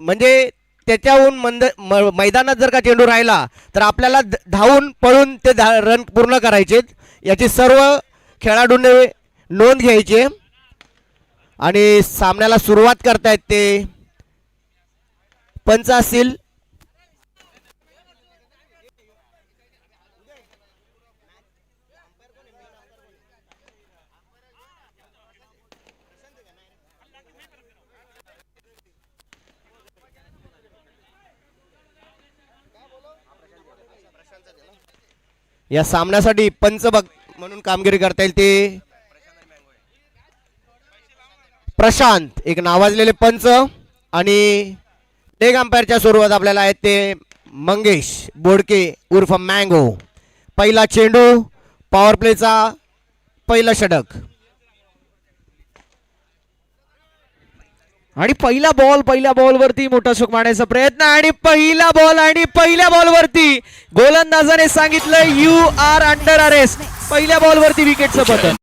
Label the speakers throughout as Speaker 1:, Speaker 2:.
Speaker 1: म्हणजे त्याच्याहून मैदानात जर का चेंडू राहिला तर आपल्याला धावून पळून ते रन पूर्ण करायचे, याची सर्व खेळाडूंनी नोंद घ्यायची आणि सामन्याला सुरुवात करतायत ते पंच असतील. या सामन्यासाठी पंच म्हणून कामगिरी करता येईल ते प्रशांत, एक नावाजलेले पंच, आणि लेग अंपायरच्या स्वरूपात आपल्याला आहेत ते मंगेश बोडके उर्फ मँगो. पहिला चेंडू, पॉवर प्लेचा पहिला षटक
Speaker 2: आणि पहिला बॉल वरती मोठा शोक मारण्याचा प्रयत्न आणि पहिला बॉल आणि पहिल्या बॉल वरती गोलंदाजाने सांगितलं यू आर अंडर अरेस्ट. पहिल्या बॉल वरती विकेटचं पतन.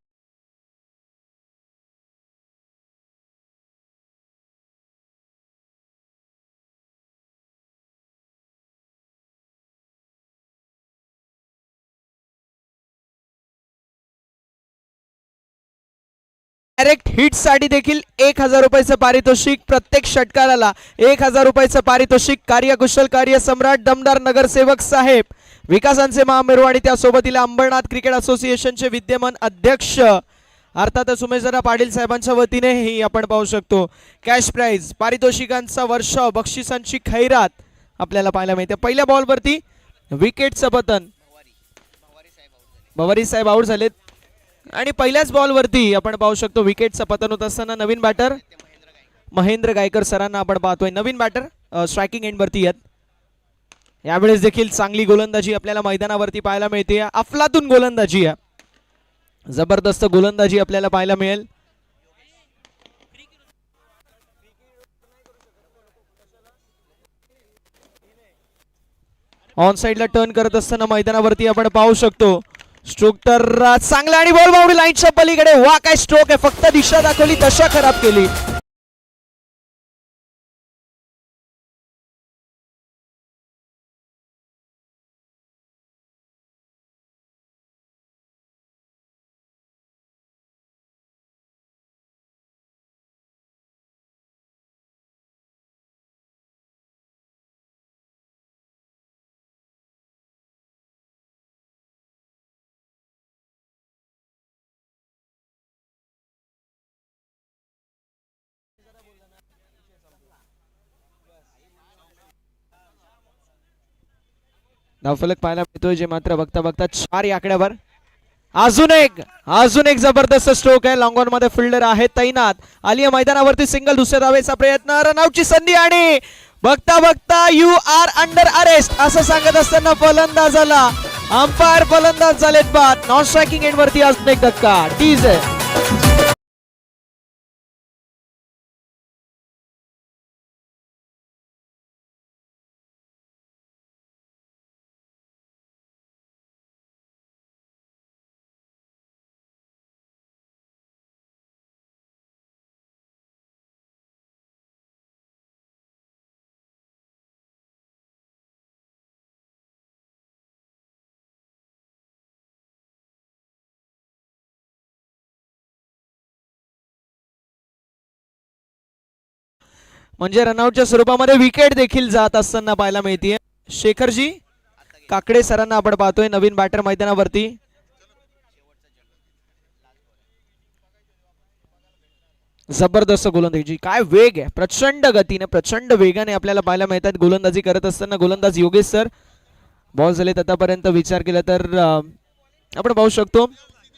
Speaker 2: डायरेक्ट हिट साठी देखील 1000 रुपयाचं पारितोषिक. प्रत्येक षटकाराला 1000 रुपयाचं पारितोषिक. कार्यकुशल, कार्य सम्राट, दमदार नगरसेवक साहेब, विकासांचे महामेरू आणि त्यासोबतीला अंबरनाथ क्रिकेट असोसिएशनचे विद्यमान अध्यक्ष अर्थातच उमेशदादा पाटील साहेबांच्या वतीने ही आपण पाहू शकतो कॅश प्राइज, पारितोषिकांचा वर्षाव, बक्षिसांची खैरात आपल्याला पाहायला मिळते. पहिल्या बॉलवरती विकेटचं पतन. भवारी साहेब आउट झालेत आणि पहिल्याच बॉलवरती आपण पाहू शकतो विकेटचं पतन होत असताना नवीन बॅटर महेंद्र गायकर सरांना आपण पाहतोय. नवीन बॅटर स्ट्रायकिंग एंडवरती आहेत. यावेळेस देखील चांगली गोलंदाजी आपल्याला मैदानावरती पाहायला मिळते. अफलातून गोलंदाजी आहे, जबरदस्त गोलंदाजी आपल्याला पाहायला मिळेल. ऑन साइडला टर्न करत असताना मैदानावरती आपण पाहू शकतो स्ट्रोक तर चांगला आणि बॉल बाउंड्री लाईनच्या पलीकडे. वा काय स्ट्रोक आहे, फक्त दिशा दाखवली, दशा खराब केली. धावफलक पाहायला मिळतोय जे मात्र बघता बघता 4 या आकड्यावर. अजून एक जबरदस्त स्ट्रोक आहे. लॉंग ऑन मध्ये फिल्डर आहे तैनात. आली मैदानावरती सिंगल, दुसऱ्या धावेचा प्रयत्न, रनआउटची संधी आणि बघता बघता यू आर अंडर अरेस्ट असं सांगत असताना फलंदाजाला अंपायर फलंदाज झालेत बाद. नॉन स्ट्रायकिंग एंड वरती अजून एक धक्का. टीज आहे. म्हणजे रनआउटच्या स्वरूपामध्ये विकेट देखील जात असताना पाहायला मिळते. शेखरजी काकडे सरांना आपण पाहतोय नवीन बॅटर मैदानावरती. जबरदस्त गोलंदाजी, काय वेग आहे, प्रचंड गतीने प्रचंड वेगाने आपल्याला पाहायला मिळतात गोलंदाजी करत असताना. गोलंदाज योगेश सर. बॉल झालेत आतापर्यंत विचार केला तर आपण पाहू शकतो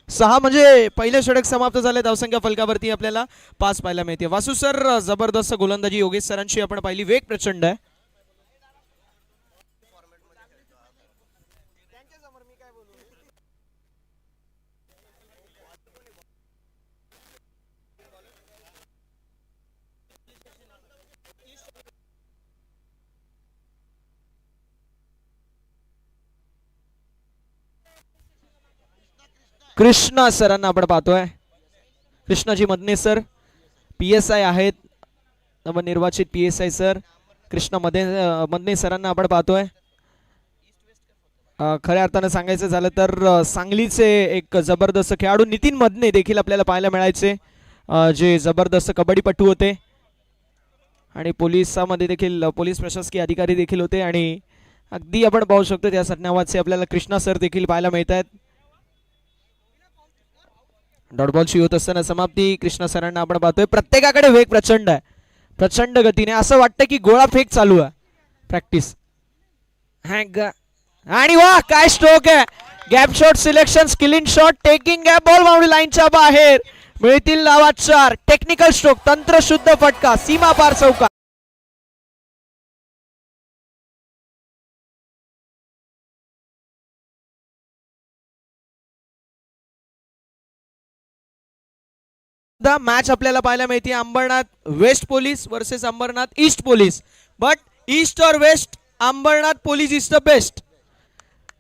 Speaker 2: 6 म्हणजे पहिले षटक समाप्त झाले. धावसंख्या फलकावरती आपल्याला 5 पाहायला मिळते. वासू सर जबरदस्त गोलंदाजी योगेश सरांची आपण पाहिली, वेग प्रचंड आहे. कृष्णा सरांना आपण पाहतोय. कृष्णाजी मदने सर PSI आहेत, नवनिर्वाचित PSI सर. कृष्ण मदने सरांना आपण पाहतोय. खऱ्या अर्थानं सांगायचं झालं तर सांगलीचे एक जबरदस्त खेळाडू नितीन मदने देखील आपल्याला पाहायला मिळायचे, जे जबरदस्त कबड्डीपटू होते आणि पोलिसामध्ये देखील पोलीस प्रशासकीय अधिकारी देखील होते. आणि अगदी आपण पाहू शकतो त्या नावाचे आपल्याला कृष्णा सर देखील पाहायला मिळत आहेत. डॉट बॉलची होत असताना समाप्ती. कृष्णा सरांना आपण पाहतोय. प्रत्येकाकडे वेग प्रचंड आहे, प्रचंड गतीने. असं वाटतं की गोळा फेक चालू आहे. प्रॅक्टिस आणि वा काय स्ट्रोक आहे. Gap shot selection, clean shot, taking gap, ball boundary लाईनच्या बाहेर. मिळतील नावात 4. टेक्निकल स्ट्रोक, तंत्रशुद्ध फटका, सीमा पार चौका. मॅच आपल्याला पाहायला मिळते Ambernath west police versus Ambernath east police. But east और west, Ambernath police is the best.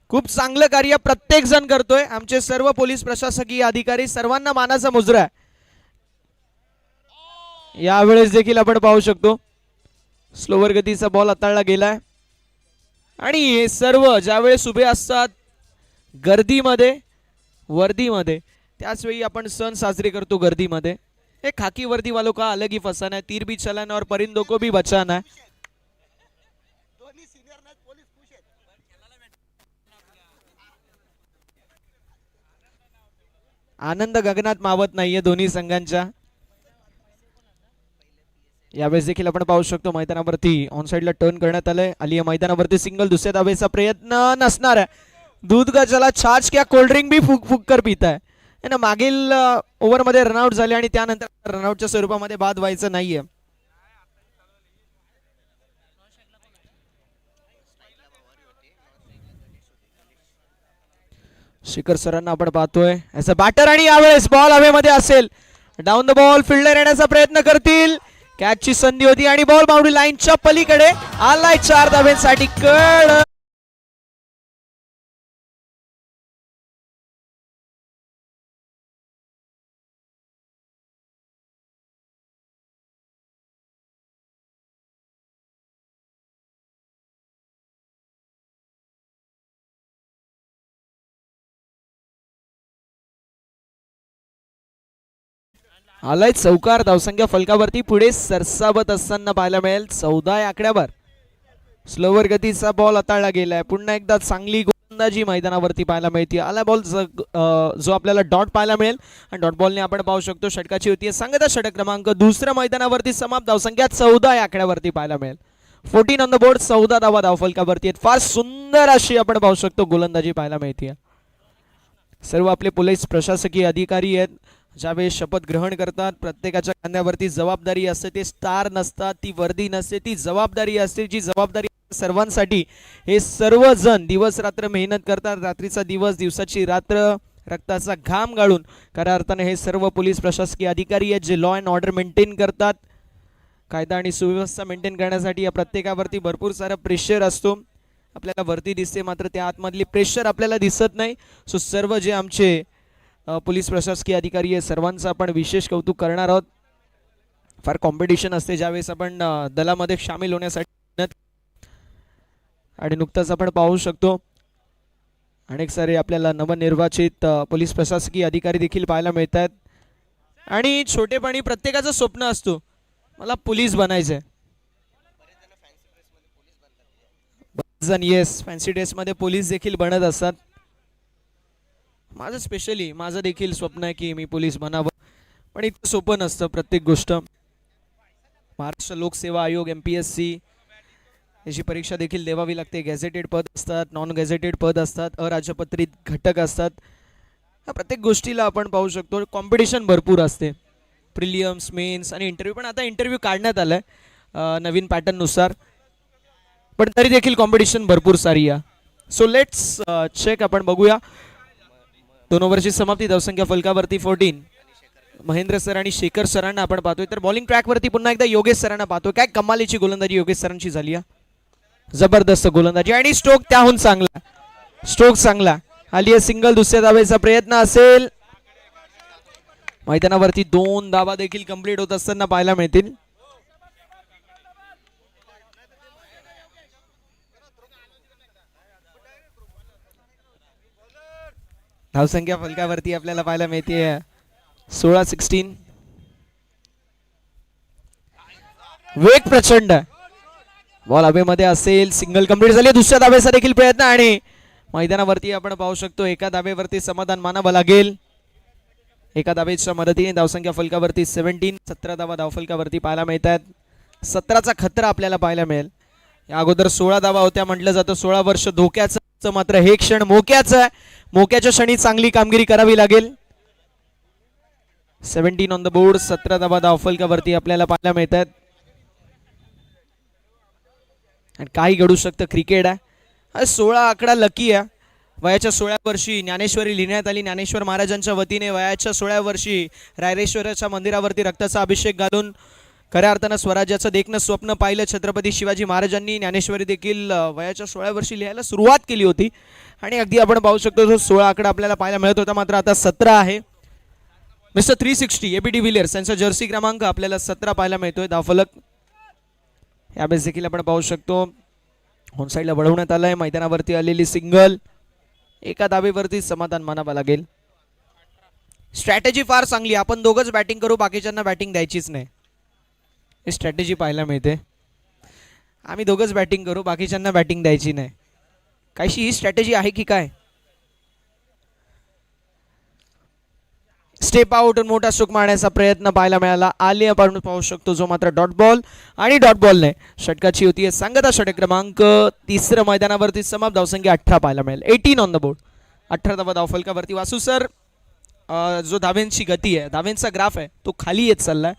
Speaker 2: खूप चांगलं कार्य प्रत्येक जण करतोय. आमचे सर्व पोलीस प्रशासकीय अधिकारी, सर्वांना मानाचा मुजरा आहे. यावेळेस देखील आपण पाहू शकतो स्लोवर गतीचा बॉल हाताळला गेलाय आणि हे सर्व ज्यावेळेस उभे असतात गर्दीमध्ये, वर्दीमध्ये, त्याच वेळी आपण सण साजरे करतो गर्दीमध्ये. हे खाकी वर्दी वालों का अलग ही फसाना है, तीर भी चलाना और परिंदों को भी बचाना है. आनंद गगनात मावत नाहीये दोन्ही संघांच्या. यावेळेस देखील आपण पाहू शकतो मैदानावरती ऑन साइडला टर्न करण्यात आलंय. आलिया मैदानावरती सिंगल, दुसऱ्या धावेचा प्रयत्न नसणार आहे. दूध का चला छाछ क्या, कोल्ड ड्रिंक भी फुक फुक कर पिता है ना. मागील ओव्हरमध्ये रनआउट झाले आणि त्यानंतर रनआउटच्या स्वरूपामध्ये बाद व्हायचं नाहीये. शिखर सरांना आपण पाहतोय याचा बॅटर आणि यावेळेस बॉल हवेमध्ये असेल. डाऊन द बॉल, फिल्डर येण्याचा प्रयत्न करतील. कॅचची संधी होती आणि बॉल बाउंड्री लाईनच्या पलीकडे आलाय 4 धावेसाठी. कळ आलाय चौकार. धावसंख्या फलकावरती पुढे सरसावत असताना पाहायला मिळेल 14 या आकड्यावर. स्लोवर गतीचा बॉल हाताळला गेलाय. पुन्हा एकदा चांगली गोलंदाजी मैदानावरती पाहायला मिळते. आला बॉल जो आपल्याला डॉट पाहायला मिळेल आणि डॉट बॉलने आपण पाहू शकतो षटकाची होती. सांगता षटक क्रमांक दुसऱ्या मैदानावरती समाप्त. धावसंख्या 14 या आकड्यावरती पाहायला मिळेल. 14 ऑन द बोर्ड. 14 धावा धावफलकावरती आहेत. फार सुंदर अशी आपण पाहू शकतो गोलंदाजी पाहायला मिळते. सर्व आपले पोलीस प्रशासकीय अधिकारी आहेत. ज्यावेळेस शपथ ग्रहण करतात प्रत्येकाच्या खांद्यावरती जबाबदारी असते. ते स्टार नसतात, ती वर्दी नसते, ती जबाबदारी असते. जी जबाबदारी सर्वांसाठी हे सर्वजण दिवस रात्र मेहनत करतात. रात्रीचा दिवस, दिवसाची रात्र, रक्ताचा घाम गाळून खऱ्या अर्थाने हे सर्व पोलीस प्रशासकीय अधिकारी आहेत जे लॉ अँड ऑर्डर मेंटेन करतात. कायदा आणि सुव्यवस्था मेंटेन करण्यासाठी या प्रत्येकावरती भरपूर सारा प्रेशर असतो. आपल्याला वरती दिसते मात्र त्या आतमधली प्रेशर आपल्याला दिसत नाही. सो सर्व जे आमचे पोलीस प्रशासकीय अधिकारी आहे सर्वांचं आपण विशेष कौतुक करणार आहोत. फार कॉम्पिटिशन असते ज्यावेळेस आपण दलामध्ये सामील होण्यासाठी. आणि नुकताच आपण पाहू शकतो अनेक सारे आपल्याला नवनिर्वाचित पोलीस प्रशासकीय अधिकारी देखील पाहायला मिळत आहेत. आणि छोटेपणी प्रत्येकाचं स्वप्न असतो मला पोलीस बनायचंय. बरेच जण येस फॅन्सी ड्रेसमध्ये पोलीस देखील बनत असतात. माझं देखील स्वप्न आहे की मी पोलीस बनावं, पण इतकं सोपं नसतं प्रत्येक गोष्ट. महाराष्ट्र लोकसेवा आयोग MPSC याची परीक्षा देखील द्यावी लागते. गॅझेटेड पद असतात, नॉन गॅझेटेड पद असतात, अराजपत्रित घटक असतात. या प्रत्येक गोष्टीला आपण पाहू शकतो कॉम्पिटिशन भरपूर असते. प्रिलियम्स, मेन्स आणि इंटरव्ह्यू. पण आता इंटरव्ह्यू काढण्यात आलाय नवीन पॅटर्ननुसार, पण तरी देखील कॉम्पिटिशन भरपूर सारी आहे. So let's check. आपण बघूया 2 ओव्हरची समाप्ती. धावसंख्या फलकावरती 14. महेंद्र सर आणि शेखर सरांना आपण पाहतोय. तर बॉलिंग ट्रॅकवरती पुन्हा एकदा योगेश सरांना पाहतोय. काय कमालीची गोलंदाजी योगेश सरांची झाली आहे. जबरदस्त गोलंदाजी आणि स्ट्रोक त्याहून चांगला. स्ट्रोक चांगला. आली आहे सिंगल. दुसऱ्या धावेचा प्रयत्न असेल. मैदानावरती 2 धावा देखील कंप्लीट होत असताना पाहायला मिळतील. धावसंख्या फलकावरती आपल्याला पाहायला मिळते 16-16. वेग प्रचंड. बॉल हवेमध्ये असेल, सिंगल कंप्लीट झाली. दुसऱ्या धाब्याचा देखील प्रयत्न आणि मैदानावरती आपण पाहू शकतो एका धाब्यावरती समाधान मानावं लागेल. एका धाब्याच्या मदतीने धावसंख्या फलकावरती 17. 17 धावा धावफलकावरती पाहायला मिळतात. 17चा खतरा आपल्याला पाहायला मिळेल. या अगोदर 16 धावा होत्या म्हटलं जातं. 16 वर्ष धोक्याचं, मात्र हे क्षण मोक्याचं. मोक्याच्या क्षणी चांगली कामगिरी करावी लागेल. 17 ऑन द बोर्ड. 17 धावा धावफलकावरती आपल्याला पाहायला मिळतात. आणि काही घडू शकतं. क्रिकेट आहे. 16 आकडा लकी आहे. वयाच्या 16 वर्षी ज्ञानेश्वरी लिहिण्यात आली. ज्ञानेश्वर महाराजांच्या वतीने वयाच्या 16 वर्षी रायरेश्वराच्या मंदिरावरती रक्ताचा अभिषेक घालून खऱ्या अर्थानं स्वराज्याचं देखणं स्वप्न पाहिलं छत्रपती शिवाजी महाराजांनी. ज्ञानेश्वरी देखील वयाच्या 16 वर्षी लिहायला सुरुवात केली होती. आणि अगदी आपण पाहू शकतो तो 16 आकडा आपल्याला पाहायला मिळत होता, मात्र आता 17 आहे. मिस्टर 360 एबी डिव्हिलियर्स यांचा जर्सी क्रमांक आपल्याला 17 पाहायला मिळतोय. धावफलक यावेळेस देखील आपण पाहू शकतो होन साईडला वळवण्यात आलंय. मैदानावरती आलेली सिंगल. एका धाबेवरती समाधान मानावं लागेल. स्ट्रॅटेजी फार चांगली. आपण दोघंच बॅटिंग करू, बाकीच्यांना बॅटिंग द्यायचीच नाही. ही स्ट्रॅटेजी पाहायला मिळते. आम्ही दोघंच बॅटिंग करू, बाकीच्यांना बॅटिंग द्यायची नाही. काहीशी ही स्ट्रॅटेजी आहे की काय? स्टेप आउट मोठा स्ट्रोक मारण्याचा प्रयत्न पाहायला मिळाला. आली आपण पाहू शकतो जो मात्र डॉट बॉल. आणि डॉट बॉलने षटकाची होती सांगता षटक क्रमांक 3 मैदानावरती समाप्त. धावसंख्या 18 पाहायला मिळेल. 18 ऑन द बोर्ड. 18 धावा धावफलकावरती. वासू सर, जो धाव्यांची गती आहे, धाव्यांचा ग्राफ आहे, तो खाली येत चाललाय.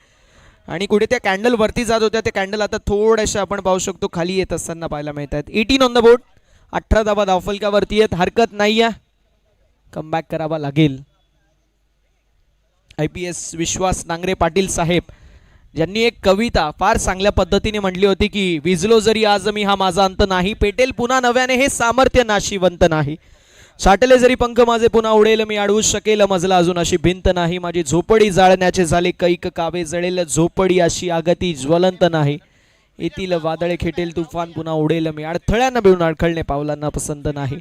Speaker 2: आणि कुठे त्या कॅन्डल वरती जात होत्या, ते कॅन्डल आता थोडेसे आपण पाहू शकतो खाली येत असताना पाहायला मिळतात. 18 ऑन द बोर्ड. 18 धावा धावफलकावरती आहेत. हरकत नाही आहे, कमबॅक करावा लागेल. IPS विश्वास नांगरे पाटील साहेब ज्यांनी एक कविता फार चांगल्या पद्धतीने म्हटली होती की विजलो जरी आज मी हा माझा अंत नाही, पेटेल पुन्हा नव्याने हे सामर्थ्य नाशिवंत नाही. छाटले जरी पंख माझे पुन्हा उडेल, मी अडवू शकेल मजला अजून अशी भिंत नाही. माझी झोपडी जाळण्याचे झाले कैक कावे, जळेल झोपडी अशी आगती ज्वलंत नाही. येतील वादळे खेटेल तुफान पुन्हा उडेल, मी अडथळ्यांना मिळून अडखळणे पावलांना पसंत नाही.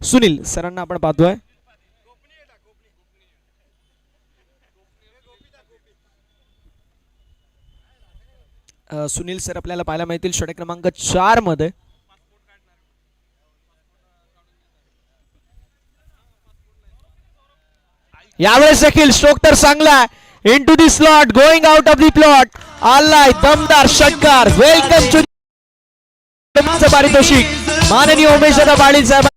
Speaker 2: सुनील सरांना आपण पाहतोय. सुनील सर आपल्याला पाहायला मिळतील षटक क्रमांक 4 मध्ये. यावेळेस देखील स्ट्रोक तर चांगला. Into the slot, going out of the plot. आलाय दमदार षटकार. वेलकम टू पारितोषिक माननीय उमेश दादा पाटील साहेब.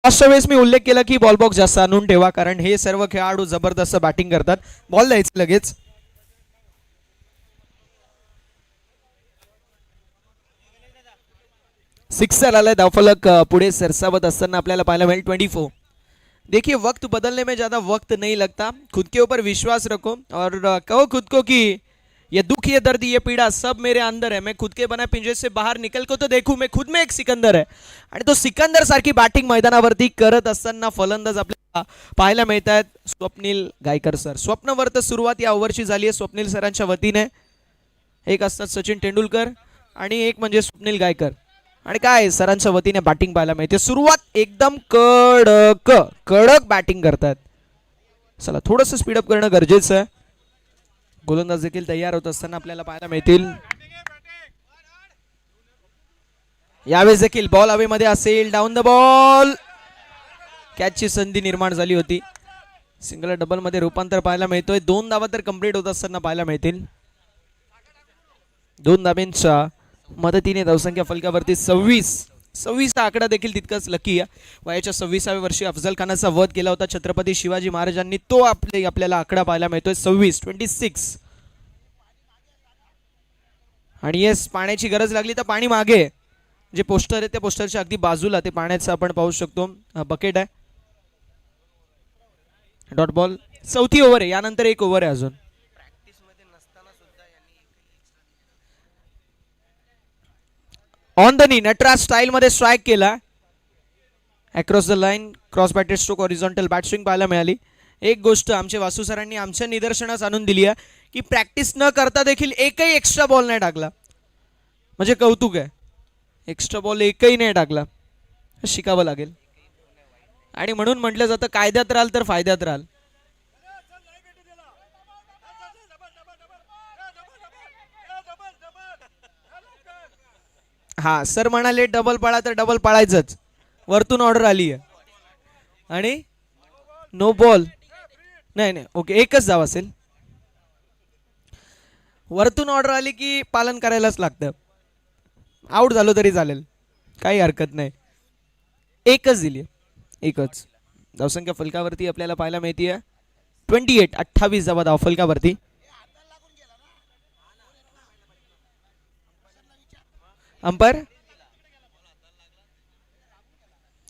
Speaker 2: मागच्या वेळेस मी उल्लेख केला की बॉल बॉक्स जास्त आणून ठेवा, कारण हे सर्व खेळाडू जबरदस्त बॅटिंग करतात. बॉल द्यायचं लगेच. सिक्सर आलाय. धावफलक पुढे सरसावत असताना आपल्याला पाहायला मिळेल 24. देखिए वक्त बदलने में ज्यादा वक्त नहीं लगता. खुद के ऊपर विश्वास रखो और कहो खुद को कि ये दुख, ये दर्द, ये पीड़ा सब मेरे अंदर है. मैं खुद के बना पिंजरे से बाहर निकल को तो देखूं, मैं खुद में एक सिकंदर है. आणि तो सिकंदर सारखी बॅटिंग मैदानावरती करत असताना फलंदाज आपल्याला पाहायला मिळत आहेत. स्वप्नील गायकर सर. स्वप्नवर्त सुरुवात या ओव्हरची झाली आहे स्वप्नील सरांच्या वतीने. एक असतात सचिन तेंडुलकर आणि एक म्हणजे स्वप्नील गायकर. आणि काय सरांच्या वतीने बॅटिंग पाहायला मिळते. सुरुवात एकदम कडक बॅटिंग करतात. चला थोडंसं स्पीडअप करणं गरजेचं आहे. गोलंदाज देखील तयार होत असताना आपल्याला पाहायला मिळतील. यावेळेस देखील बॉल हवेमध्ये असेल. Down the ball. कॅचची संधी निर्माण झाली होती. सिंगल डबल मध्ये रूपांतर पाहायला मिळतोय. 2 धावा तर कंप्लीट होत असताना पाहायला मिळतील. 2 धाब्यांच्या मदतीने धावसंख्या फलकावरती 26 हा आकडा देखील तितकाच लकी आहे. वयाच्या 26व्या वर्षी अफजल खानाचा वध केला होता छत्रपती शिवाजी महाराजांनी. तो आपल्याला आकडा पाहायला मिळतोय 26. आणि येस, पाण्याची गरज लागली तर पाणी मागे जे पोस्टर आहे त्या पोस्टरच्या अगदी बाजूला ते पाण्याचं आपण पाहू शकतो बकेट आहे. Dot ball. 4थी ओव्हर आहे. यानंतर 1 ओव्हर आहे अजून. On the knee Nataraj style मध्ये स्ट्राईक केला. Across the line cross batted stroke horizontal bat swing पाहायला मिळाली. एक गोष्ट आमचे वासू सरांनी आमच्या निदर्शनास आणून दिली आहे की प्रॅक्टिस न करता देखील एकही एक्स्ट्रा बॉल नाही टाकला, म्हणजे कौतुक आहे. एक्स्ट्रा बॉल एकही नाही टाकला, शिकावं लागेल. आणि म्हणून म्हटलं जातं कायद्यात राहाल तर फायद्यात राहाल. हा सर म्हणाले डबल पाळा तर डबल पाळायचंच. वरतून ऑर्डर आली आहे आणि नो बॉल नाही नाही ओके एकच धाव असेल. वरतून ऑर्डर आली की पालन करायलाच लागतं. आऊट झालो तरी चालेल, काही हरकत नाही. एकच दिली, एकच. धावसंख्या फलकावरती आपल्याला पाहायला मिळते 28 28 धावा धाव फलकावरती. अंपायर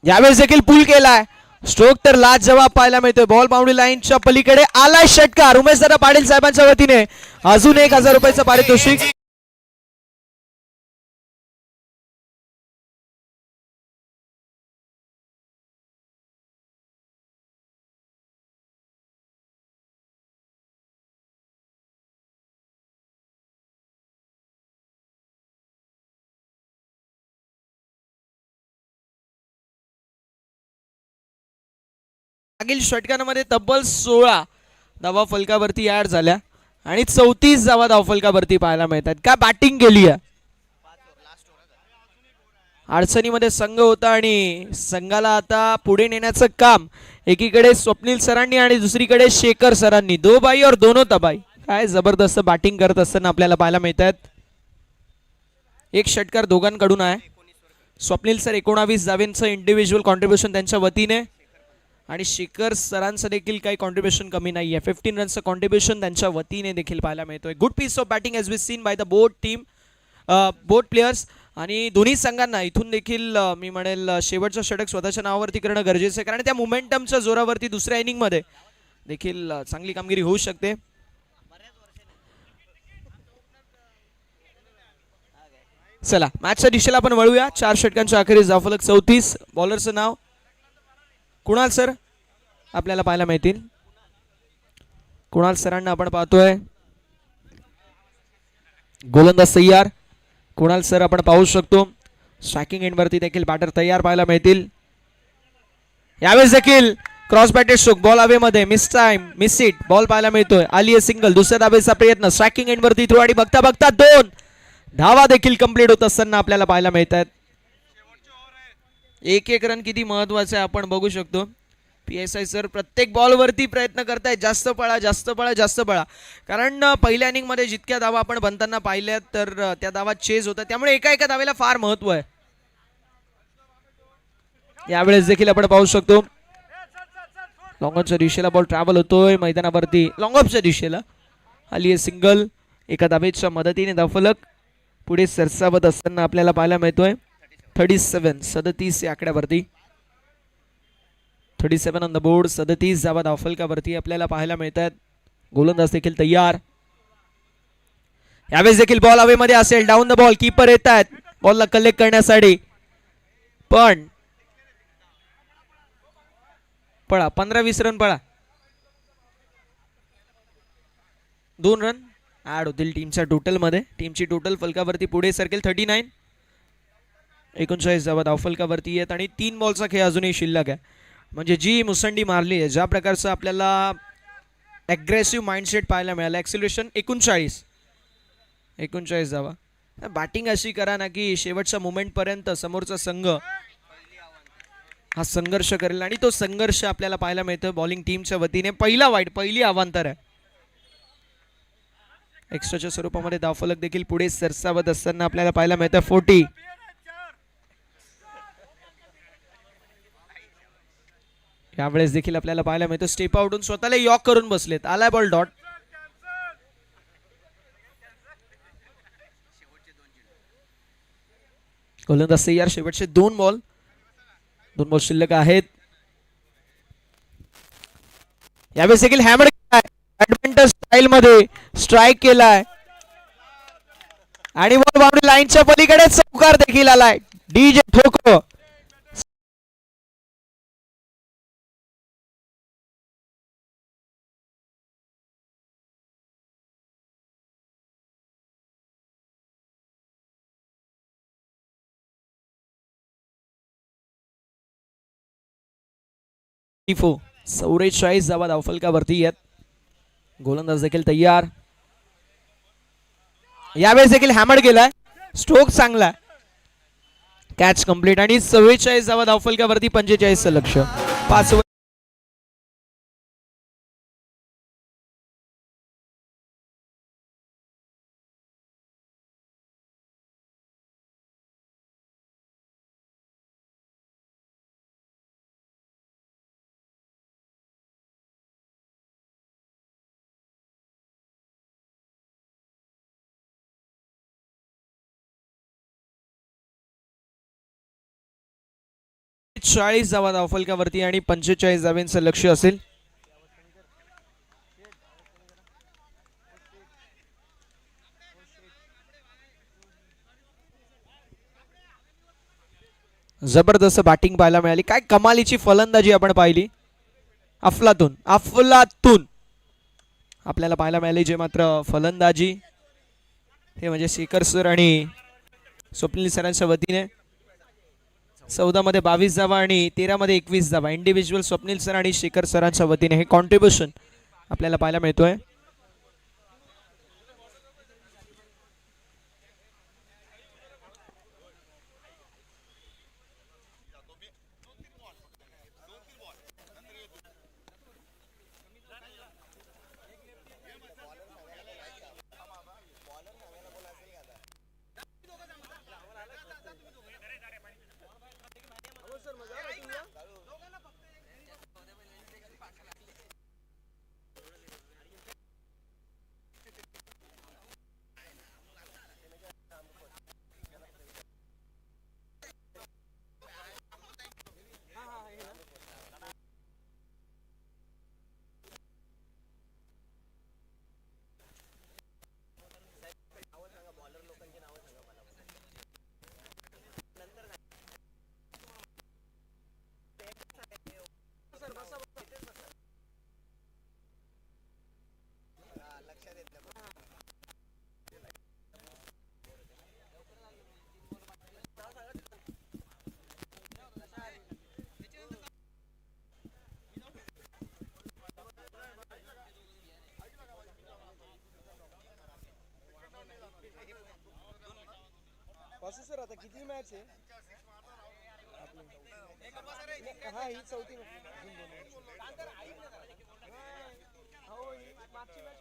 Speaker 2: यावेळेस देखील पूल केलाय. स्ट्रोक तर लास्ट जवाब पाहायला मिळतोय. बॉल बाउंड्री लाईनच्या पलीकडे आलाय षटकार. उमेश दादा पाटील साहेबांच्या वतीने अजून 1000 रुपयाचं पारितोषिक. मागील षटकांमध्ये तब्बल 16 धावा फलकावरती ऍड झाल्या आणि 34 धावा धावफलकावरती पाहायला मिळतात. काय बॅटिंग केली आहे. अडचणीमध्ये संघ होता आणि संघाला आता पुढे नेण्याचं काम एकीकडे स्वप्नील सरांनी आणि दुसरीकडे शेखर सरांनी. दो बाई और दोनों तबाई. काय जबरदस्त बॅटिंग करत असताना आपल्याला पाहायला मिळतात. एक षटकार दोघांकडून आहे. स्वप्नील सर 19 धावेंचं इंडिव्हिज्युअल कॉन्ट्रीब्युशन त्यांच्या वतीने आणि शेखर सरांचं देखील काही कॉन्ट्रीब्युशन कमी नाही आहे. 15 रनचं कॉन्ट्रीब्युशन त्यांच्या वतीने देखील पाहायला मिळतोय. Good piece of batting has been seen by the both team both players. आणि दोन्ही संघांना इथून देखील मी म्हणेल शेवटचं षटक स्वतःच्या नावावरती करणं गरजेचं आहे, कारण त्या मोमेंटमच्या जोरावरती दुसऱ्या इनिंगमध्ये देखील चांगली कामगिरी होऊ शकते. चला मॅचच्या दिशेला आपण वळूया. 4 षटकांच्या अखेरीस धावफलक 34. बॉलरचं नाव कुणाल सर आपल्याला पाहायला मिळतील. कुणाल सरांना आपण पाहतोय. गोलंदाज तयार. कुणाल सर आपण पाहू शकतो. स्ट्रायकिंग एंडवरती देखील बॅटर तयार पाहायला मिळतील. यावेळेस देखील क्रॉस बॅटेड स्ट्रोक बॉल हवेमध्ये miss time miss hit ball पाहायला मिळतोय. आली आहे सिंगल. दुसऱ्या धावेचा प्रयत्न. स्ट्रायकिंग एंडवरती थ्रो आणि बघता बघता 2 धावा देखील कंप्लीट होत असताना आपल्याला पाहायला मिळतात. एक एक रन किती महत्वाचे आहे आपण बघू शकतो. PSI सर प्रत्येक बॉलवरती प्रयत्न करतायत जास्त पळा जास्त पळा जास्त पळा, कारण पहिल्या इनिंगमध्ये जितक्या धावा आपण बनताना पाहिल्यात तर त्या धावा चेज होतात, त्यामुळे एका एका धावेला फार महत्व आहे. यावेळेस देखील आपण पाहू शकतो लॉंग ऑफच्या दिशेला बॉल ट्रॅव्हल होतोय मैदानावरती. लॉंग ऑफच्या दिशेला आली आहे सिंगल. एका धावेच्या मदतीने धावफलक पुढे सरसावत असताना आपल्याला पाहायला मिळतोय. 37 या आकड्यावरती 37 ऑन द बोर्ड. 37 धावा धावफलकावरती आपल्याला पाहायला मिळतात. गोलंदाज देखील तयार. यावेळेस देखील बॉल हवेमध्ये असेल. Down the ball. कीपर येत आहेत बॉलला कलेक्ट करण्यासाठी, पण पळा 15-20 रन पळा. 2 रन ऍड होतील टीमच्या टोटल मध्ये. टीमची टोटल फलकावरती पुढे सरकेल 39. 39 धावा धावफलकावरती आहेत आणि 3 बॉलचा खेळ अजूनही शिल्लक आहे. म्हणजे जी मुसंडी मारली आहे, ज्या प्रकारचं आपल्याला ॲग्रेसिव्ह माइंडसेट पाहायला मिळालं. ॲक्सिलरेशन 39 धावा. बॅटिंग अशी करा ना की शेवटच्या मोमेंटपर्यंत समोरचा संघ हा संघर्ष करेल आणि तो संघर्ष आपल्याला पाहायला मिळतो बॉलिंग टीमच्या वतीने. पहिला वाईट पहिली अवांतर आहे. एक्स्ट्राच्या स्वरूपामध्ये धावफलक देखील पुढे सरसावत असताना आपल्याला पाहायला मिळतं 40. यावेळेस देखील आपल्याला पाहायला मिळतं स्टेप आउटून स्वतःला यॉक करून बसलेत. आलाय बॉल डॉट. गोलंदाज तयार. शेवटचे 2 बॉल शिल्लक आहेत. यावेळेस देखील हॅमर ॲडव्हान्टेज स्टाईल मध्ये स्ट्राईक केलाय. आणि बॉल बाउंड्री लाईनच्या पलीकडे चौकार देखील आलाय. डीजे ठोको टिफो 44 धावा धावफलकावरती आहेत. गोलंदाज देखील तयार. यावेळेस देखील हॅमर गेलाय. स्ट्रोक चांगला. कॅच कंप्लीट आणि 44 धावा धावफलकावरती 45 लक्ष. 5 40 धावा धावफलकावरती आणि 45 धावांचं लक्ष असेल. जबरदस्त बॅटिंग पाहायला मिळाली. काय कमालीची फलंदाजी आपण पाहिली. अफलातून अफलातून आपल्याला पाहायला मिळाली. जे मात्र फलंदाजी हे म्हणजे शेखर सर आणि स्वप्नील सरांच्या वतीने 14 मध्ये 22 धावा आणि 13 मध्ये 21 धावा इंडिव्हिज्युअल स्वप्नील सर आणि शेखर सरांच्या वतीने हे कॉन्ट्रीब्युशन आपल्याला पाहायला मिळतोय.
Speaker 3: सर आता किती मॅच आहे? हा ही चौथी मागची मॅच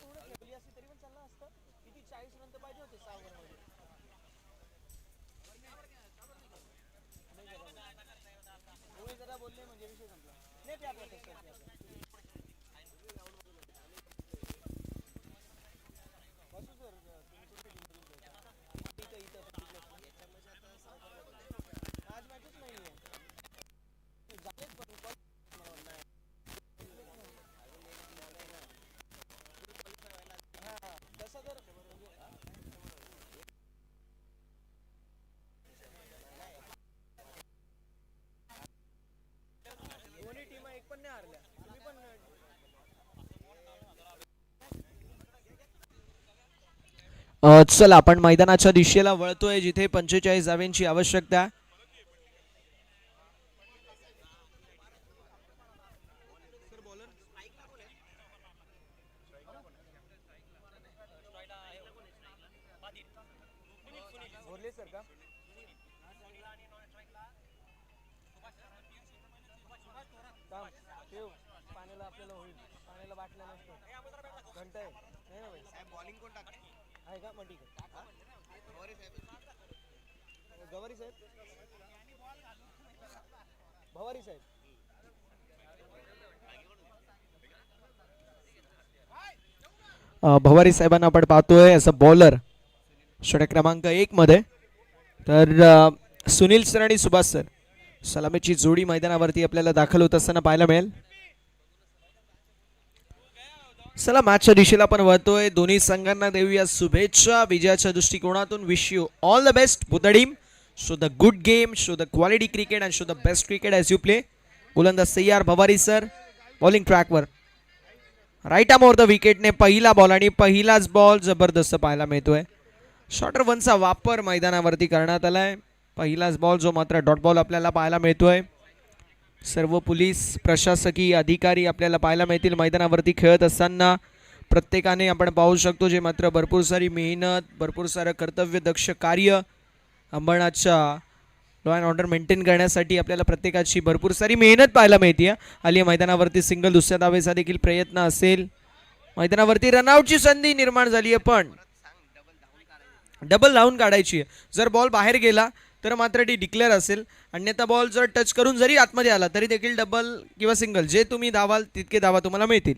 Speaker 3: पूर्ण खेळली असती तरी पण चालला असतं. किती 40 नंतर पाहिजे होते 6 ओव्हरमध्ये. बोलले म्हणजे विषय संपला. नाही ते आपल्या आज मॅचच नाही आहे. तसं तर दोन्ही टीम एक पण नाही हारल्या. तुम्ही पण
Speaker 2: चला आपण मैदानाच्या दिशेला वळतोय जिथे 45 धावांची आवश्यकता.
Speaker 3: बोलले सर का? ठेव पाण्याला आपल्याला होईल. पाण्याला बाटल्या नसतो. घंटा आहे नाही ना भाई. बॉलिंग कोण टाकते आहे का? मग ठीक आहे. गवारी साहेब भवारी साहेब
Speaker 2: भवारी साहेबांना आपण पाहतोय असं बॉलर षटक क्रमांक 1 मध्ये. तर सुनील सर आणि सुभाष सर सलामीची जोडी मैदानावरती आपल्याला दाखल होत असताना पाहायला मिळेल. चला मॅचच्या दिशेला आपण वळतोय. दोन्ही संघांना देऊया शुभेच्छा विजयाच्या दृष्टिकोनातून. Wish you all the best both the team. Show the good game, show the quality cricket and show the best cricket as you play. गोलंदाज तयार भवारी सर बॉलिंग ट्रॅकवर. राईट आर्म ओव्हर द विकेटने पहिला बॉल आणि पहिलाच ball जबरदस्त पाहायला मिळतोय. Shorter वनचा वापर मैदानावरती करण्यात आलाय. पहिलाच बॉल जो मात्र डॉट बॉल आपल्याला पाहायला मिळतोय. सर्व पोलीस प्रशासकीय अधिकारी आपल्याला पाहायला मिळतील मैदानावरती खेळत असताना. प्रत्येकाने आपण पाहू शकतो जे मात्र भरपूर सारी मेहनत, भरपूर सारं कर्तव्य दक्ष कार्य अंबरनाथच्या लॉ अँड ऑर्डर मेंटेन करण्यासाठी आपल्याला प्रत्येकाची भरपूर सारी मेहनत पाहायला मिळते. आली मैदानावरती सिंगल दुसऱ्या धावेचा देखील प्रयत्न असेल. मैदानावरती रनआउटची संधी निर्माण झाली आहे पण डबल धावून काढायची आहे. जर बॉल बाहेर गेला तर मात्र ती डिक्लेअर असेल. अन्यथा बॉल जर टच करून जरी आतमध्ये आला तरी देखील डबल किंवा सिंगल जे तुम्ही धावाल तितके धावा तुम्हाला मिळतील.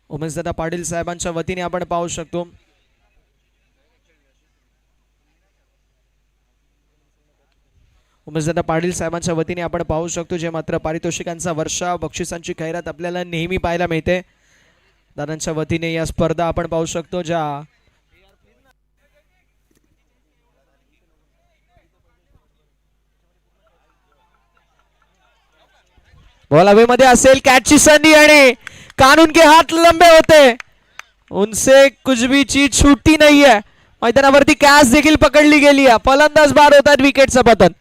Speaker 2: उमेशदादा पाटील साहेबांच्या वतीने आपण पाहू शकतो उमेशदादा पाटील साहेबांच्या वतीने आपण पाहू शकतो जे मात्र पारितोषिकांचा वर्षा, बक्षिसांची खैरात आपल्याला नेहमी पाहायला मिळते. दादांच्या वतीने या स्पर्धा आपण पाहू शकतो ज्या बॉल हवेमध्ये असेल. कॅचची संधी आणि कानून के हात लंबे होते. उनसे कुछ भी चीज छूटती नहीं है. मैदानावरती कॅच देखील पकडली गेली आहे. फलंदाज बाद होतात विकेटचं पतन.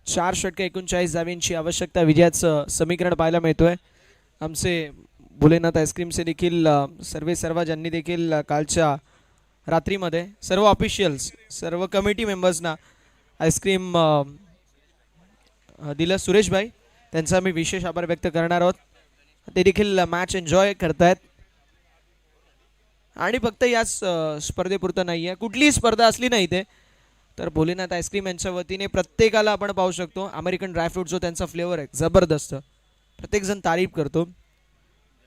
Speaker 2: चार षटके 39 धावांची आवश्यकता विजयाचं समीकरण पाहायला मिळतोय. आमचे भोलेनाथ आईस्क्रीमचे देखील सर्व ज्यांनी देखील कालच्या रात्रीमध्ये सर्व ऑफिशियल्स, सर्व कमिटी मेंबर्सना आईस्क्रीम दिलं. सुरेश भाई त्यांचा मी विशेष आभार व्यक्त करणार आहोत. ते देखील मॅच एन्जॉय करतायत आणि फक्त याच स्पर्धेपुरतं नाही आहे, कुठलीही स्पर्धा असली नाही ते तर भोलेनाथ आईस्क्रीम यांच्या वतीने प्रत्येकाला आपण पाहू शकतो अमेरिकन ड्रायफ्रूट जो त्यांचा फ्लेवर आहे जबरदस्त, प्रत्येकजण तारीफ करतो.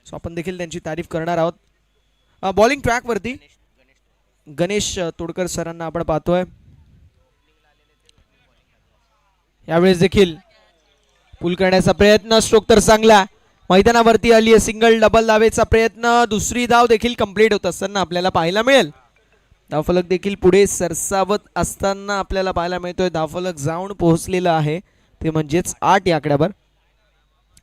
Speaker 2: सो आपण देखील त्यांची तारीफ करणार आहोत. बॉलिंग ट्रॅकवरती गणेश तोडकर सरांना आपण पाहतोय. यावेळेस देखील पुल करण्याचा प्रयत्न, स्ट्रोक तर चांगला मैदानावरती आली. सिंगल डबल धावेचा प्रयत्न, दुसरी धाव देखील कंप्लीट होत असताना आपल्याला पाहायला मिळेल. धावफलक देखील पुढे सरसावत असताना आपल्याला पाहायला मिळतोय. धावफलक जाऊन पोहोचलेला आहे ते म्हणजेच 8 या आकड्यावर.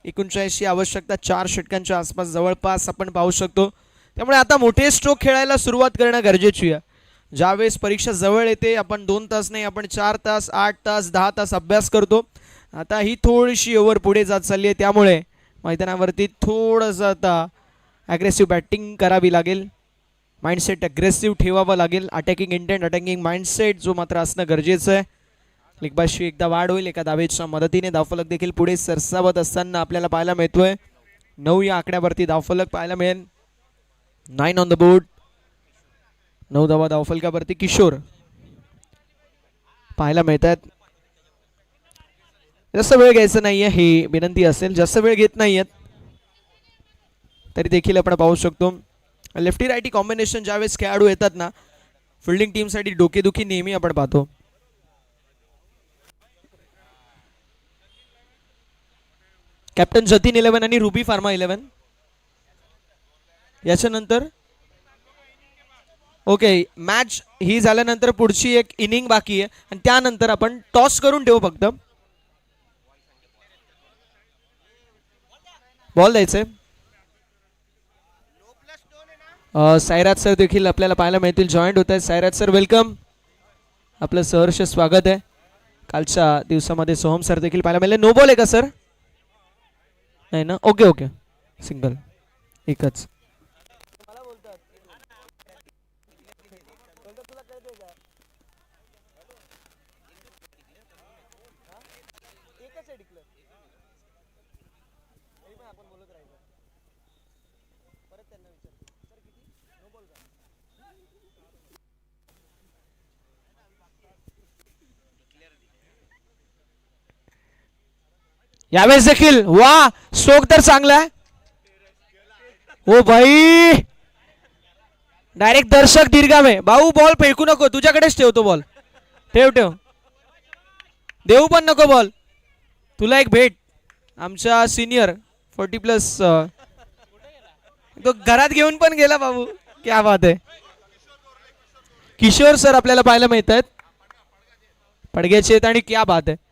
Speaker 2: 39 आवश्यकता 4 षटकांच्या आसपास जवळपास आपण पाहू शकतो. त्यामुळे आता मोठे स्ट्रोक खेळायला सुरुवात करणं गरजेची आहे. ज्यावेळेस परीक्षा जवळ येते आपण 2 तास नाही आपण 4 तास 8 तास 10 तास अभ्यास करतो. आता ही थोडीशी ओव्हर पुढे जात चालली आहे, त्यामुळे मैदानावरती थोडंसं आता ॲग्रेसिव्ह बॅटिंग करावी लागेल. माइंडसेट अग्रेसिव्ह ठेवावं लागेल. अटॅकिंग इंटेंट अटॅकिंग माइंडसेट जो मात्र असणं गरजेचं आहे. लिकबाशी एकदा वाढ होईल एका धावेच्या मदतीने. धावफलक देखील पुढे सरसावत असताना आपल्याला पाहायला मिळतोय. 9 या आकड्यावरती धावफलक पाहायला मिळेल. 9 ऑन द बोर्ड. 9 धावा धावफलकावरती किशोर पाहायला मिळतात. जास्त वेळ घ्यायचा नाहीये ही विनंती असेल. जास्त वेळ घेत नाहीयेत तरी देखील आपण पाहू शकतो. लेफ्टी रायटी कॉम्बिनेशन ज्यावेळेस खेळाडू येतात ना फिल्डिंग टीमसाठी डोकेदुखी नेहमी आपण पाहतो. कॅप्टन जतीन 11 आणि रुबी फार्मा 11. याच्यानंतर ओके मॅच ही झाल्यानंतर पुढची एक इनिंग बाकी आहे आणि त्यानंतर आपण टॉस करून ठेवू. फक्त बॉल द्यायचंय. सायराज सर देखील आपल्याला पाहायला मिळतील. जॉईंट होत आहेत. Sairaj sir welcome. आपलं सहर्ष स्वागत आहे. कालच्या दिवसामध्ये सोहम सर देखील पाहायला मिळाले. नो बॉल आहे का सर? नाही ना. ओके ओके सिंगल एकच. यावेळेस देखील वा स्ट्रोक तर चांगला आहे. ओ भाई डायरेक्ट दर्शक दीर्घावे. भाऊ बॉल फेकू नको तुझ्याकडेच ठेवतो बॉल. ठेव ठेव देऊ पण नको बॉल. तुला एक भेट आमच्या सिनियर 40+ तो घरात घेऊन पण गेला बाबू. क्या बात आहे. किशोर सर आपल्याला पाहायला मिळत आहेत. पडग्याचे आहेत आणि क्या बात आहे.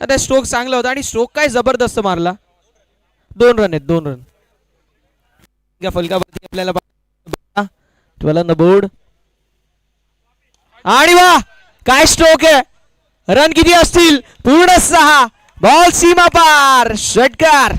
Speaker 2: आता स्ट्रोक चांगला होता आणि स्ट्रोक काय जबरदस्त मारला. 2 रन आहेत 2 रन. फलकावरती आपल्याला 12 ऑन द बोर्ड आणि वा काय स्ट्रोक आहे. रन किती असतील? पूर्ण 6. बॉल सीमा पार. षटकार.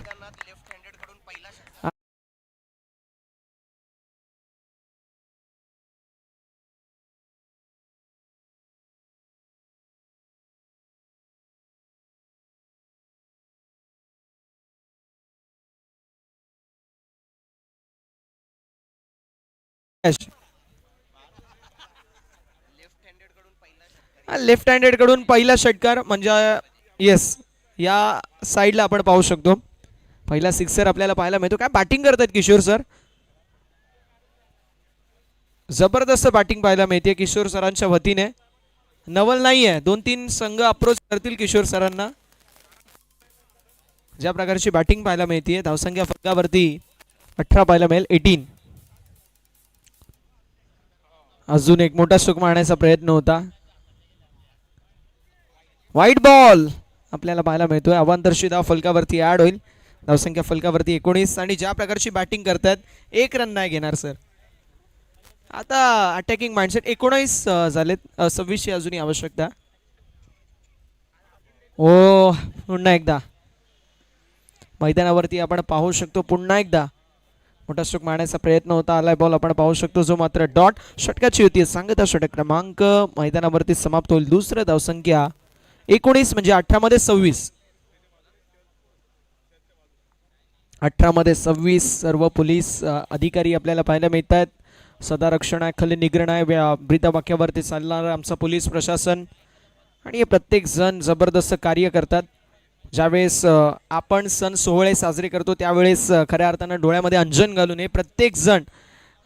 Speaker 2: लेफ्ट हँडेड कडून पहिला षटकार म्हणजे येस या साईडला आपण पाहू शकतो. पहिला सिक्सर आपल्याला पाहायला मिळतो. काय बॅटिंग करतात किशोर सर. जबरदस्त बॅटिंग पाहायला मिळते किशोर सरांच्या वतीने. नवल नाहीये. 2-3 संघ अप्रोच करतील किशोर सरांना. ज्या प्रकारची बॅटिंग पाहायला मिळते. धावसंख्या फलकावरती 18 पाहायला मिळेल. 18. अजून एक मोठा स्ट्रोक मारण्याचा प्रयत्न होता. व्हाईट बॉल आपल्याला पाहायला मिळतोय. अवांतरची धाव फलकावरती ऍड होईल. धावसंख्या फलकावरती 19 आणि ज्या प्रकारची बॅटिंग करतात 1 रन नाही घेणार सर. आता अटॅकिंग माइंडसेट 19 झालेत. 26 अजूनही आवश्यकता. ओ पुन्हा एकदा मैदानावरती आपण पाहू शकतो. पुन्हा एकदा मोठा स्ट्रोक मारण्याचा प्रयत्न होता. आलाय बॉल आपण पाहू शकतो जो मात्र डॉट षटकाची होती. सांगता षटक क्रमांक मैदानावरती समाप्त होईल. दुसरं धावसंख्या 19 म्हणजे 18 मध्ये 26. 18 मध्ये 26. सर्व पोलीस अधिकारी आपल्याला पाहायला मिळतात. सदा रक्षणाखाली निग्रण आहे. ब्रीदवाक्यावरती चालणारं आमचं पोलीस प्रशासन आणि हे प्रत्येक जण जबरदस्त कार्य करतात. ज्यावेळेस आपण सण सोहळे साजरे करतो त्यावेळेस खऱ्या अर्थानं डोळ्यामध्ये अंजन घालून हे प्रत्येक जण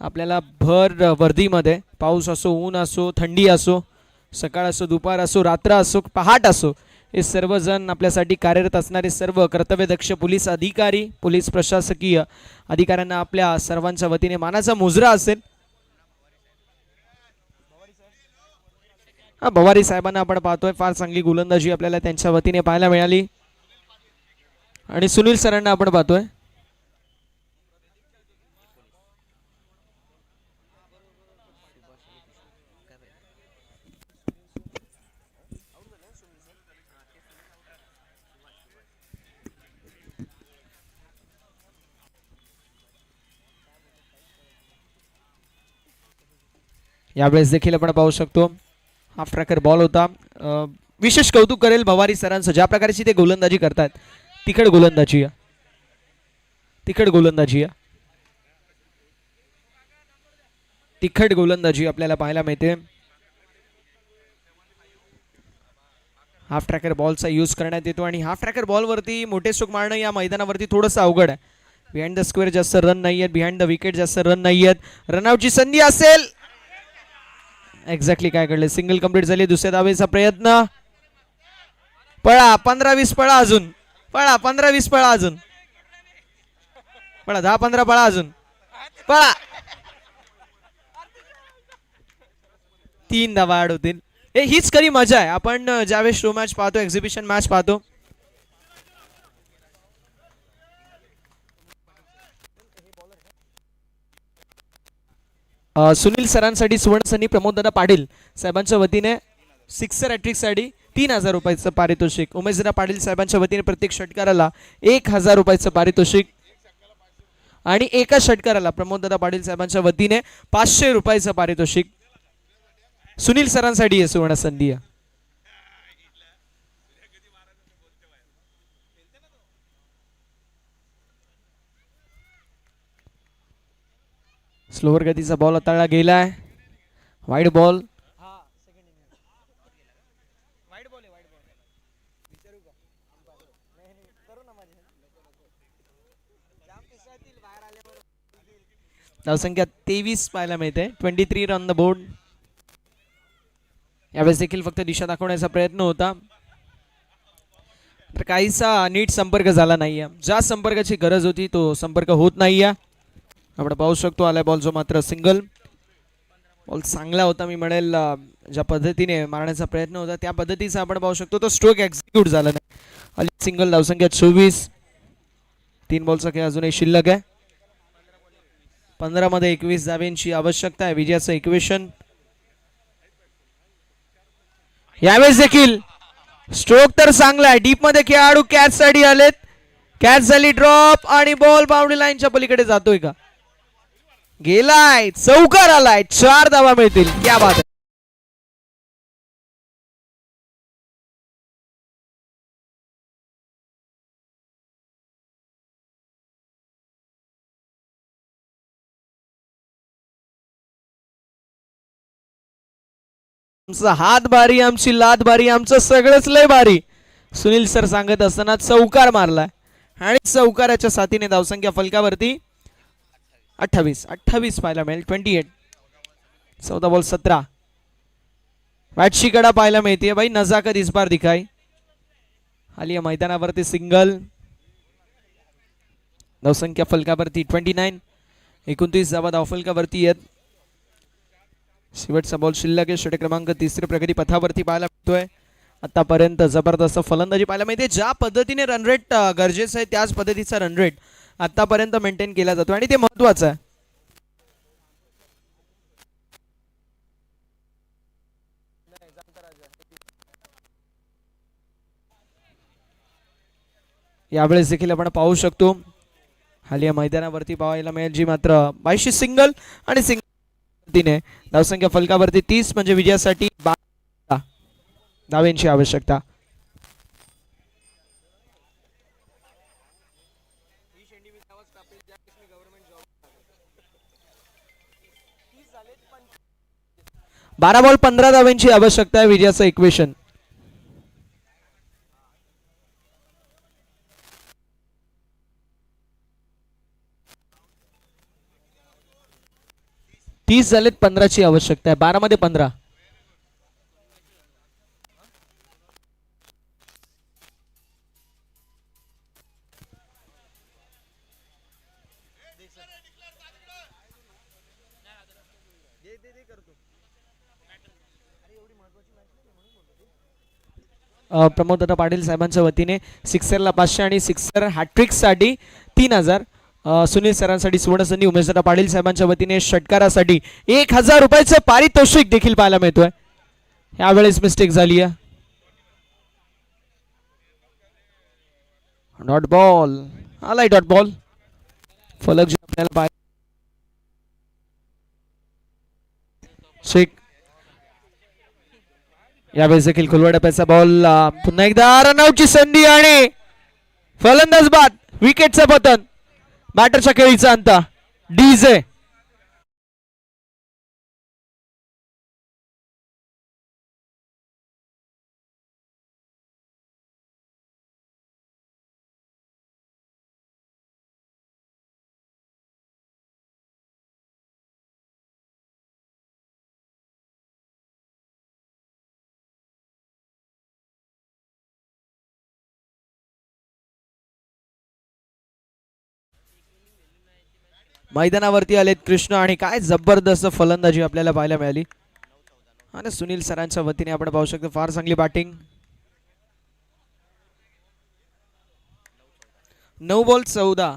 Speaker 2: आपल्याला भर वर्दीमध्ये पाऊस असो ऊन असो थंडी असो सकाळ असो दुपार असो रात्र असो पहाट असो हे सर्वजण आपल्यासाठी कार्यरत असणारे सर्व कर्तव्यदक्ष पोलीस अधिकारी पोलीस प्रशासकीय अधिकाऱ्यांना आपल्या सर्वांच्या वतीने मानाचा मुजरा असेल. भवारी साहेबांना आपण पाहतोय, फार चांगली गोलंदाजी आपल्याला त्यांच्या वतीने पाहायला मिळाली. आणि सुनील सरांना आपण पाहतोय. यावेळेस देखील आपण पाहू शकतो हाफ ट्रॅकर बॉल होता. विशेष कौतुक करेल भवारी सरांचं, ज्या प्रकारची ते गोलंदाजी करतात. तिखट गोलंदाजी, तिखट गोलंदाजी, तिखट गोलंदाजी आपल्याला पाहायला मिळते. हाफ ट्रॅकर बॉलचा यूज करण्यात येतो आणि हाफ ट्रॅकर बॉलवरती मोठे स्ट्रोक मारणं या मैदानावरती थोडंसं अवघड आहे. बिहाइंड द स्क्वेअर जास्त रन नाही आहेत, बिहाइंड द विकेट जास्त रन नाही आहेत. रनआउटची संधी असेल, एक्झॅक्टली काय घडले, सिंगल कंप्लीट झाली. दुसऱ्या धावेचा प्रयत्न, पळा 15-20 पळा अजून, पळा 15-20 पळा अजून, पळा 10-15 पळा अजून, पळा 3 धावा ऍड होतील. हीच खरी मजा आहे. आपण ज्यावेळेस शो मॅच पाहतो, एक्झिबिशन मॅच पाहतो, सुनील सरांसाठी सुवर्णसनी प्रमोददादा पाटील साहेबांच्या वतीने सिक्सर हॅट्रिक साठी 3000 रुपयाचं पारितोषिक. उमेशदादा पाटील साहेबांच्या वतीने प्रत्येक षटकाराला 1000 रुपयाचं पारितोषिक आणि एका षटकाराला प्रमोददादा पाटील साहेबांच्या वतीने 500 रुपयाचं पारितोषिक. सुनील सरांसाठी आहे सुवर्ण संधी. स्लोवर गतीचा बॉल हाताळला गेलाय, वाईड बॉल. धावसंख्या 23 पाहायला मिळते. 23 रन द बोर्ड. यावेळेस देखील फक्त दिशा दाखवण्याचा प्रयत्न होता, तर काहीसा नीट संपर्क झाला नाहीये. ज्या संपर्काची गरज होती तो संपर्क होत नाहीये. आपण पाहू शकतो आलाय बॉल, जो मात्र सिंगल. बॉल चांगला होता, मी म्हणेल ज्या पद्धतीने मारण्याचा प्रयत्न होता त्या पद्धतीचा आपण पाहू शकतो तो स्ट्रोक एक्झिक्यूट झाला नाही. आली सिंगल. धावसंख्या 24. 3 बॉलचा खेळ अजूनही शिल्लक आहे. 15 मध्ये 21 धावेंची आवश्यकता आहे. विजयाचं इक्वेशन. यावेळेस देखील स्ट्रोक तर चांगला आहे. डीप मध्ये खेळाडू कॅच साठी आलेत. कॅच झाली ड्रॉप आणि बॉल बाउंड्री लाईनच्या पलीकडे जातोय का, गेलाय, चौकार आलाय. 4 धावा मिळतील. क्या बात आहे. आमचा हात भारी, आमची लात भारी, आमचं सगळंच लय भारी. सुनील सर सांगत असताना चौकार मारलाय आणि चौकाराच्या साथीने धावसंख्या फलकावरती 28 पाहायला मिळेल. 28. 14 बॉल 17. बॅटची कडा पाहायला मिळते भाई. नजाकत इस बार दिखाई. आली मैदानावरती सिंगल. धावसंख्या फलकावरती 29. 29 धावा धावफलकावरती आहेत. शेवटचा बॉल शिल्लक आहे. षटक क्रमांक 3 प्रगती पथावरती पाहायला मिळतोय. आतापर्यंत जबरदस्त फलंदाजी पाहायला मिळते. ज्या पद्धतीने रन रेट गरजेचं आहे त्याच पद्धतीचा रन रेट आतापर्यंत मेंटेन केला जातो आणि ते महत्वाचं आहे. यावेळेस देखील आपण पाहू शकतो हालिया मैदानावरती पाहायला मिळेल जी मात्र 22 सिंगल आणि सिंगल धावसंख्या फलकावरती 30 म्हणजे विजयासाठी 12 धावेंची आवश्यकता. बारा बॉल 15 धावेंची आवश्यकता आहे. विजयाचं इक्वेशन. तीस झालेत. 15ची आवश्यकता आहे. 12 मध्ये 15. प्रमोद दादा पाटील साहेबांच्या वतीने सिक्सरला 500 आणि सिक्सर हॅट्रिक साठी 3000. सुनील सरांसाठी सुवर्णसंधी. उमेश दादा पाटील साहेबांच्या वतीने षटकारासाठी 1000 रुपयाचं पारितोषिक देखील पाहायला मिळतोय. यावेळेस मिस्टेक झाली आहे. डॉट बॉल आलाय. डॉट बॉल फलक जे आपल्याला पाहायला शेख. यावेळेस देखील खुलवडप्याचा बॉल. पुन्हा एकदा रनआउटची संधी आणि फलंदाज बाद. विकेटचं पतन. बॅटरच्या खेळीचा अंत. डीजे मैदानावरती आलेत कृष्ण आणि काय जबरदस्त फलंदाजी आपल्याला पाहायला मिळाली. आणि सुनील सरांच्या वतीने आपण पाहू शकतो फार चांगली बॅटिंग. 9 बॉल 14.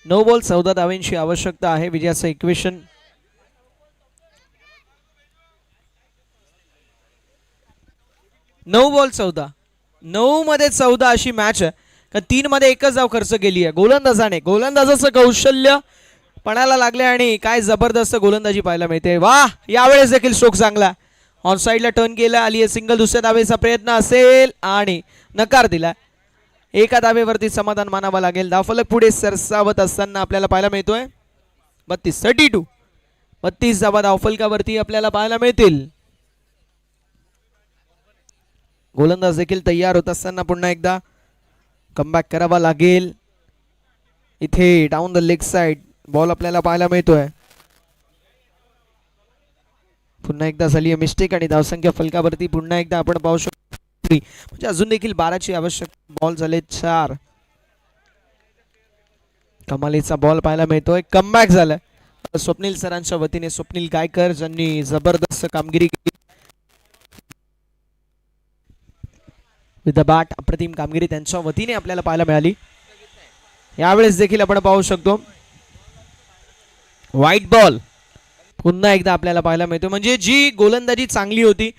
Speaker 2: 9 बॉल 14 धावांची आवश्यकता आहे विजयाचं इक्वेशन. नऊ बॉल 14. 9 मध्ये 14 अशी मॅच आहे का 3 मध्ये एकच धाव खर्च केली आहे गोलंदाजाने. गोलंदाजाचं कौशल्य पणाला लागले आणि काय जबरदस्त गोलंदाजी पाहायला मिळते. वाह. यावेळेस देखील स्ट्रोक चांगला. ऑन साइडला टर्न केला. आली आहे सिंगल. दुसऱ्या धावेचा प्रयत्न असेल आणि नकार दिला. एका धावेवरती समाधान मानावं लागेल. धावफलक पुढे सरसावत असताना आपल्याला पाहायला मिळतोय 32 32 धावा धावफलकावरती आपल्याला पाहायला मिळतील. गोलंदाज देखील तयार होत असताना पुन्हा एकदा कमबॅक करावा लागेल. इथे down the leg side ball आपल्याला पाहायला मिळतोय. पुन्हा एकदा झाली आहे मिस्टेक आणि धावसंख्या फलकावरती पुन्हा एकदा आपण पाहू शकतो म्हणजे अजून देखील 12ची आवश्यकता. बॉल झाले 4. कमालीचा बॉल पाहायला मिळतोय. कमबॅक झालाय स्वप्नील सरांच्या वतीने. स्वप्नील गायकर ज्यांनी जबरदस्त कामगिरी केली विथ द बॅट. अप्रतिम कामगिरी त्यांच्या वतीने आपल्याला पाहायला मिळाली. यावेळेस देखील आपण पाहू शकतो व्हाईट बॉल पुन्हा एकदा आपल्याला पाहायला मिळतो. म्हणजे जी गोलंदाजी चांगली होती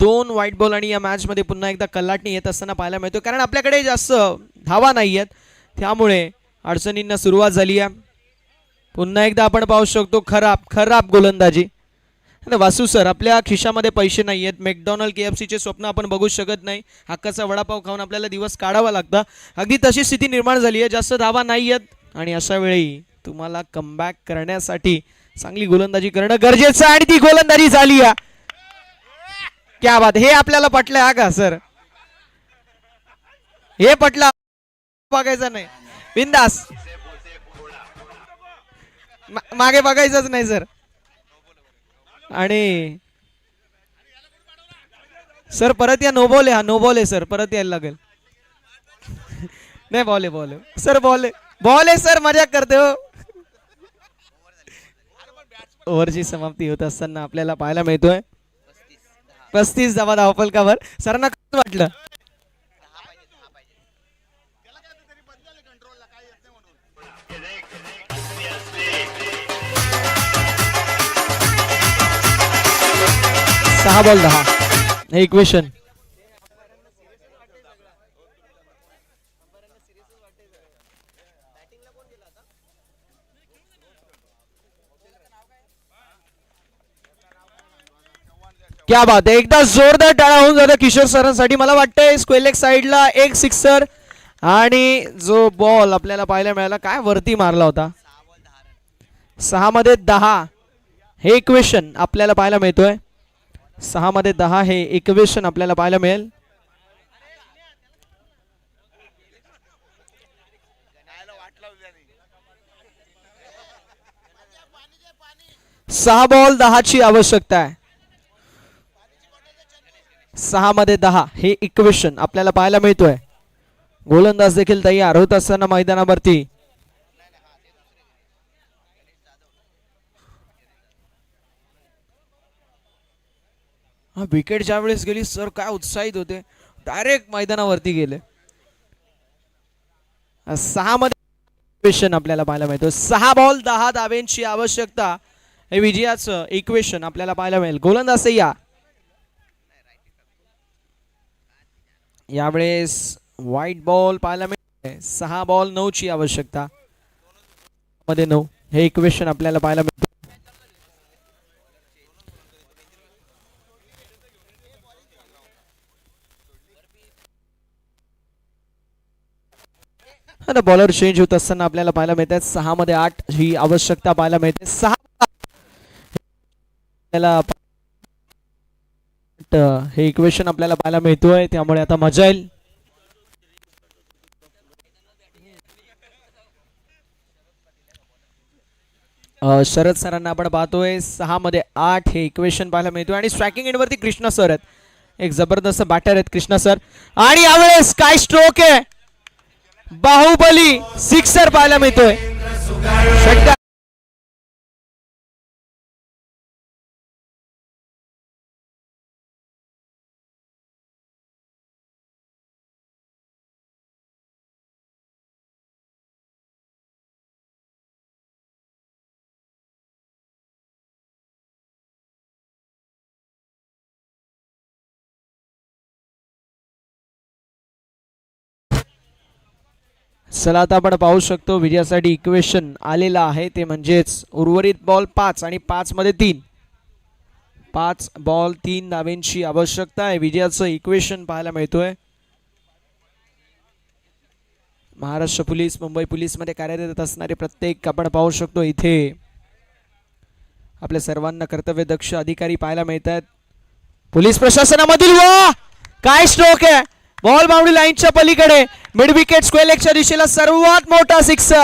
Speaker 2: 2 व्हाईट बॉल आणि या मॅच मध्ये पुन्हा एकदा कल्लाटणी येत असताना पाहायला मिळतो. कारण आपल्याकडे जास्त धावा नाही आहेत त्यामुळे अडचणींना सुरुवात झाली आहे. पुन्हा एकदा आपण पाहू शकतो खराब गोलंदाजी. वासू सर आपल्या खिशामध्ये पैसे नाही आहेत. मॅकडॉनल्ड KFCचे स्वप्न आपण बघू शकत नाही. हक्काचा वडापाव खाऊन आपल्याला दिवस काढावा लागतं. अगदी तशी स्थिती निर्माण झाली आहे. जास्त धावा नाही आहेत आणि अशा वेळी तुम्हाला कमबॅक करण्यासाठी चांगली गोलंदाजी करणं गरजेचं आहे आणि ती गोलंदाजी झाली आहे. क्या बात. हे आपल्याला पटलं हा का सर. हे पटलं बघायचं नाही. बिंदास मागे बघायचंच नाही सर. आणि सर परत या. नो बॉल आहे हा. नो बॉल आहे सर. परत यायला लागेल. नाही बॉल आहे सर. बॉल आहे सर. मजाक करते हो. ओव्हरची समाप्ती होत असताना आपल्याला पाहायला मिळतोय 35 धावा धावफलकावर. सरांना काय वाटलं. सहा बॉल 10 हे इक्वेशन. क्या बात आहे. एकदा जोरदार टाळा होऊन जातं किशोर सरांसाठी. मला वाटतंय स्क्वेलेक साइडला एक सिक्सर आणि जो बॉल आपल्याला पाहायला मिळाला काय वरती मारला होता. 6 मध्ये 10 हे इक्वेशन आपल्याला पाहायला मिळतोय. 6 मध्ये 10 हे इक्वेशन आपल्याला पाहायला मिळेल. सहा बॉल 10 ची आवश्यकता आहे. 6 मध्ये 10 हे इक्वेशन आपल्याला पाहायला मिळतोय. गोलंदाज देखील तयार होत असताना मैदानावरती हा विकेट ज्या वेळेस गेली सर काय उत्साहित होते, डायरेक्ट मैदानावरती गेले. 6 मध्ये इक्वेशन आपल्याला पाहायला मिळतो. 6 बॉल 10 धाब्यांची आवश्यकता, हे विजयाचं इक्वेशन आपल्याला पाहायला मिळेल. गोलंदाज या यावेळेस व्हाईट बॉल पाहायला मिळते. 6 बॉल 9 ची आवश्यकता, मध्ये 9 हे इक्वेशन आपल्याला पाहायला मिळते. आता बॉलर चेंज होत असताना आपल्याला पाहायला मिळतात. 6 मध्ये 8 ही आवश्यकता पाहायला मिळते. 6 हे इक्वेशन आपल्याला पाहायला मिळतोय, त्यामुळे आता मजा येईल. शरद सरांना आपण पाहतोय 6 मध्ये 8 हे इक्वेशन पाहायला मिळतोय. आणि स्ट्रायकिंग एंड वरती कृष्णा सर आहेत, एक जबरदस्त बॅटर आहेत कृष्णा सर. आणि यावेळेस काय स्ट्रोक आहे, बाहुबली सिक्सर पाहायला मिळतोय. षटकार चला आता आपण पाहू शकतो विजयासाठी इक्वेशन आलेला आहे, ते म्हणजेच उर्वरित बॉल 5 आणि 5 मध्ये 3. 5 बॉल 3 धाब्यांची आवश्यकता आहे. विजयाचं इक्वेशन पाहायला मिळतोय. महाराष्ट्र पोलीस, मुंबई पोलीस मध्ये कार्यरत असणारे प्रत्येक आपण पाहू शकतो इथे आपल्या सर्वांना कर्तव्यदक्ष अधिकारी पाहायला मिळतात. पोलीस प्रशासनामधील वा काय स्ट्रोक आहे, बॉल बाउंड्री लाईनच्या पलीकडे मिड विकेट स्क्वेअर लेगच्या दिशेला सर्वात मोठा सिक्सर.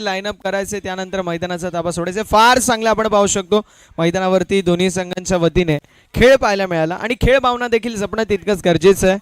Speaker 2: लाईनअप करायचे, त्यानंतर मैदानाचा ताबा सोडायचा. फार चांगला आपण पाहू शकतो मैदानावरती दोन्ही संघांच्या वतीने खेळ पाहायला मिळाला. आणि खेळ भावना देखील जपणं तितकंच गरजेचं आहे.